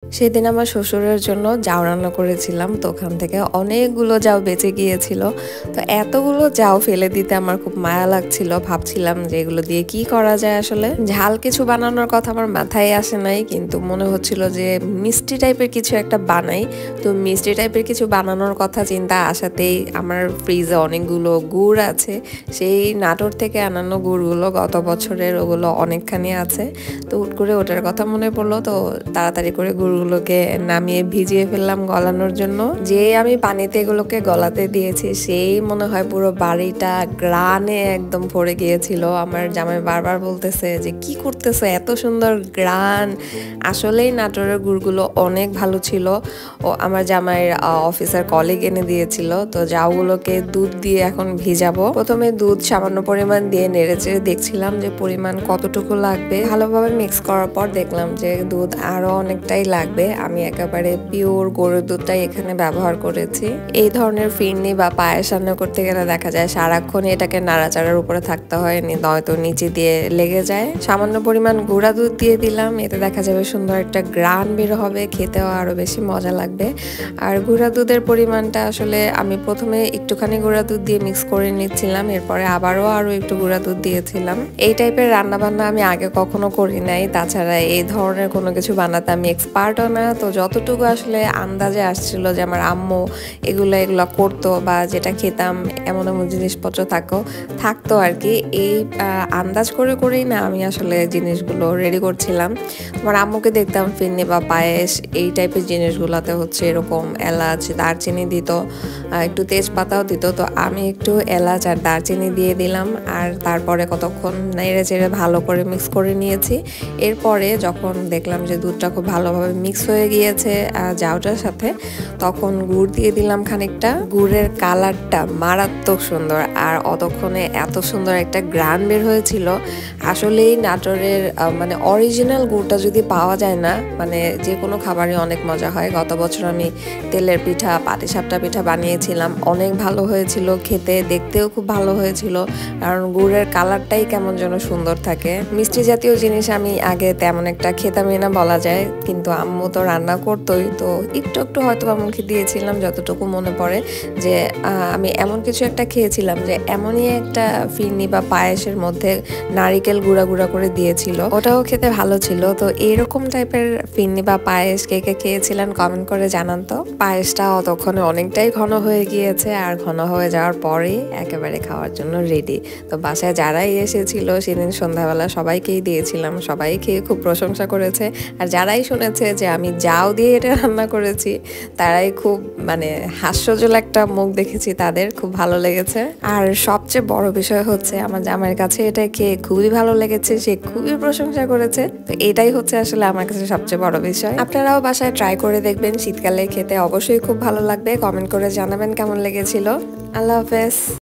সেদিন আমার শ্বশুরের জন্য জাউ রান্না করেছিলাম, তো ওখান থেকে অনেকগুলো জাউ বেঁচে গিয়েছিল। তো এতগুলো জাউ ফেলে দিতে আমার খুব মায়া লাগছিল। ভাবছিলাম যে এগুলো দিয়ে কি করা যায়। আসলে ঝাল কিছু বানানোর কথা আমার মাথায় আসে নাই, কিন্তু মনে হচ্ছিল যে মিষ্টি টাইপের কিছু একটা বানাই। তো মিষ্টি টাইপের কিছু বানানোর কথা চিন্তা আসাতেই আমার ফ্রিজে অনেকগুলো গুড় আছে। সেই নাটোর থেকে আনানো গুড়গুলো গত বছরের, ওগুলো অনেকখানি আছে। তো হুট করে ওটার কথা মনে পড়লো, তো তাড়াতাড়ি করে গুড়গুলোকে নামিয়ে ভিজিয়ে ফেললাম গলানোর জন্য। যে আমি পানিতে এগুলোকে গলাতে দিয়েছি, সেই মনে হয় পুরো বাড়িটা গ্রানে একদম ভরে গিয়েছিল। আমার জামাই বারবার বলতেছে যে কি করতেছে, এত সুন্দর গ্রান। আসলেই নাটোরের গুড়গুলো অনেক ভালো ছিল। ও আমার জামাইয়ের অফিসের কলিগ এনে দিয়েছিল। তো জাউগুলোকে দুধ দিয়ে এখন ভিজাবো। প্রথমে দুধ সামান্য পরিমাণ দিয়ে নেড়েচেড়ে দেখছিলাম যে পরিমাণ কতটুকু লাগবে। ভালোভাবে মিক্স করার পর দেখলাম যে দুধ আরো অনেকটাই লাগবে। আমি একেবারে পিওর গরুর দুধটাই এখানে ব্যবহার করেছি। এই ধরনের ফিরনি বা পায়েস রান্না করতে গেলে দেখা যায় সারাক্ষণ এটাকে নাড়াচাড়ার উপরে থাকতে হয়, নয়তো নিচে দিয়ে লেগে যায়। সামান্য পরিমাণ গুঁড়া দুধ দিয়ে দিলাম, এতে দেখা যাবে সুন্দর একটা গ্রান বের হবে, খেতেও আরো বেশি মজা লাগবে। আর গুঁড়া দুধের পরিমাণটা আসলে আমি প্রথমে একটুখানি গুঁড়া দুধ দিয়ে মিক্স করে নিচ্ছিলাম, এরপরে আরো একটু গুঁড়া দুধ দিয়েছিলাম। এই টাইপের রান্না বান্না আমি আগে কখনো করি নাই। তাছাড়া এই ধরনের কোনো কিছু বানাতে আমি এক্সপার্টও না। তো যতটুকু আসলে আন্দাজে আসছিল যে আমার আম্মু এগুলো করতো বা যেটা খেতাম, এমন এমন জিনিসপত্র থাকতো আর কি। এই আন্দাজ করেই না আমি আসলে জিনিসগুলো রেডি করছিলাম। আমার আম্মুকে দেখতাম ফিরনি বা পায়েস এই টাইপের জিনিসগুলোতে হচ্ছে এরকম এলাচ দারচিনি দিত, একটু তেজপাতাও দিত। তো আমি একটু এলাচ আর দারচিনি দিয়ে দিলাম, আর তারপরে কতক্ষণ নেড়ে চেড়ে ভালো করে মিক্স করে নিয়েছি। এরপরে যখন দেখলাম যে দুধটা খুব ভালোভাবে মিক্স হয়ে গিয়েছে জাউটার সাথে, তখন গুড় দিয়ে দিলাম খানিকটা। গুড়ের কালারটা মারাত্মক সুন্দর, আর অতক্ষণে এত সুন্দর একটা গ্রান বের হয়েছিল। আসলেই নাটোরের মানে অরিজিনাল গুড়টা যদি পাওয়া যায় না, মানে যে কোনো খাবারই অনেক মজা হয়। গত বছর আমি তেলের পিঠা, পাটিসাপটা পিঠা বানিয়েছিলাম, অনেক ভালো হয়েছিল খেতে, দেখতেও খুব ভালো হয়েছিল, কারণ গুড়ের কালারটাই কেমন যেন সুন্দর থাকে। মিষ্টি জাতীয় জিনিস আমি আগে তেমন একটা খেতামই না বলা যায়, কিন্তু আম্মু তো রান্না করতোই, তো একটু একটু হয়তো মুখে দিয়েছিলাম যতটুকু মনে পড়ে। যে আমি এমন কিছু একটা খেয়েছিলাম যে এমনই একটা ফিরনি বা পায়েসের মধ্যে নারিকেল গুঁড়া গুঁড়া করে দিয়েছিল, ওটাও খেতে ভালো ছিল। তো এইরকম টাইপের ফিরনি বা পায়েস কে কে খেয়েছিলেন কমেন্ট করে জানান তো। পায়েসটা অতক্ষণে অনেকটাই ঘন হয়ে গিয়েছে, আর ঘন হয়ে যাওয়ার পরেই একেবারে খাওয়ার জন্য রেডি। তো বাসায় যারাই এসেছিল সেদিন সন্ধ্যাবেলা সবাইকেই দিয়েছিলাম, সবাই খেয়ে খুব প্রশংসা করেছে। আর যারাই শুনেছে যে আমি জাউ দিয়ে এটা রান্না করেছি, তারাই খুব মানে হাস্যজল একটা মুখ দেখেছি, তাদের খুব ভালো লেগেছে। আর সবচেয়ে বড় বিষয় হচ্ছে আমার জামাইয়ের কাছে এটা খেয়ে খুবই ভালো লেগেছে, সে খুবই প্রশংসা করেছে। তো এটাই হচ্ছে আসলে আমার কাছে সবচেয়ে বড় বিষয়। আপনারাও বাসায় ট্রাই করে দেখবেন, শীতকালে খেতে অবশ্যই খুব ভালো লাগবে। কমেন্ট করে জানাবেন কেমন লেগেছিল। আল্লাহ হাফেজ।